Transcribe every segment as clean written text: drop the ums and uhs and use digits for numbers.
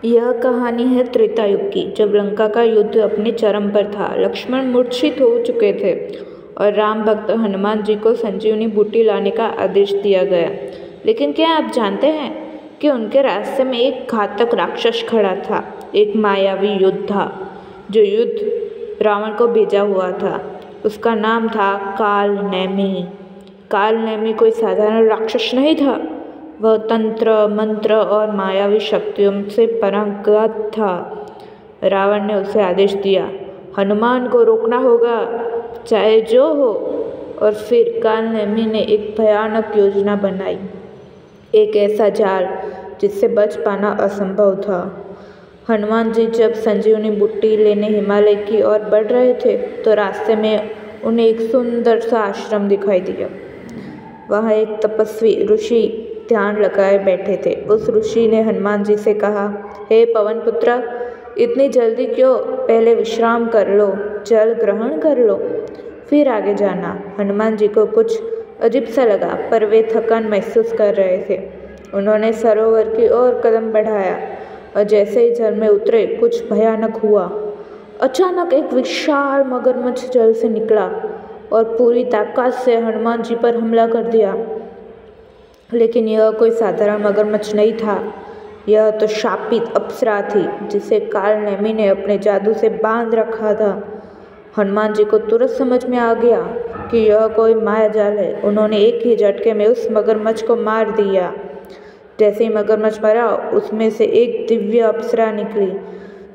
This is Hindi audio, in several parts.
यह कहानी है त्रेता युग की, जब लंका का युद्ध अपने चरम पर था। लक्ष्मण मूर्छित हो चुके थे और राम भक्त हनुमान जी को संजीवनी बूटी लाने का आदेश दिया गया। लेकिन क्या आप जानते हैं कि उनके रास्ते में एक घातक राक्षस खड़ा था, एक मायावी योद्धा जो युद्ध रावण को भेजा हुआ था। उसका नाम था काल नेमि। काल नेमि कोई साधारण राक्षस नहीं था। वह तंत्र मंत्र और मायावी शक्तियों से पारंगत था। रावण ने उसे आदेश दिया, हनुमान को रोकना होगा, चाहे जो हो। और फिर काल नेमि ने एक भयानक योजना बनाई, एक ऐसा जाल जिससे बच पाना असंभव था। हनुमान जी जब संजीवनी बूटी लेने हिमालय की ओर बढ़ रहे थे तो रास्ते में उन्हें एक सुंदर सा आश्रम दिखाई दिया। वहाँ एक तपस्वी ऋषि ध्यान लगाए बैठे थे। उस ऋषि ने हनुमान जी से कहा, हे पवन पुत्र, इतनी जल्दी क्यों? पहले विश्राम कर लो, जल ग्रहण कर लो, फिर आगे जाना। हनुमान जी को कुछ अजीब सा लगा, पर वे थकान महसूस कर रहे थे। उन्होंने सरोवर की ओर कदम बढ़ाया और जैसे ही जल में उतरे कुछ भयानक हुआ। अचानक एक विशाल मगरमच्छ जल से निकला और पूरी ताकत से हनुमान जी पर हमला कर दिया। लेकिन यह कोई साधारण मगरमच्छ नहीं था, यह तो शापित अप्सरा थी जिसे काल नेमि ने अपने जादू से बांध रखा था। हनुमान जी को तुरंत समझ में आ गया कि यह कोई मायाजाल है। उन्होंने एक ही झटके में उस मगरमच्छ को मार दिया। जैसे ही मगरमच्छ मरा, उसमें से एक दिव्य अप्सरा निकली,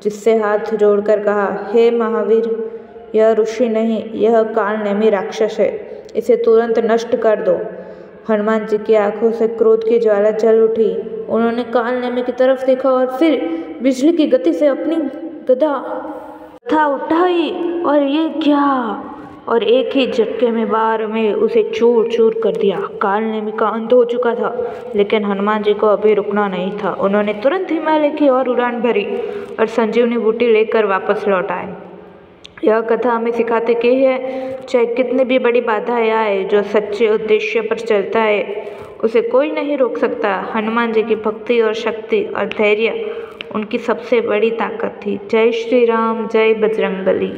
जिससे हाथ जोड़कर कहा, हे महावीर, यह ऋषि नहीं, यह काल नेमि राक्षस है, इसे तुरंत नष्ट कर दो। हनुमान जी की आंखों से क्रोध की ज्वाला जल उठी। उन्होंने काल नेमि की तरफ देखा और फिर बिजली की गति से अपनी गदा उठाई और ये क्या, और एक ही झटके में बार में उसे चूर चूर कर दिया। काल नेमि का अंत हो चुका था, लेकिन हनुमान जी को अभी रुकना नहीं था। उन्होंने तुरंत हिमालय की ओर उड़ान भरी और संजीवनी बूटी लेकर वापस लौट आए। यह कथा हमें सिखाते कि है, चाहे कितनी भी बड़ी बाधाएं आए, जो सच्चे उद्देश्य पर चलता है उसे कोई नहीं रोक सकता। हनुमान जी की भक्ति और शक्ति और धैर्य उनकी सबसे बड़ी ताकत थी। जय श्री राम, जय बजरंगबली।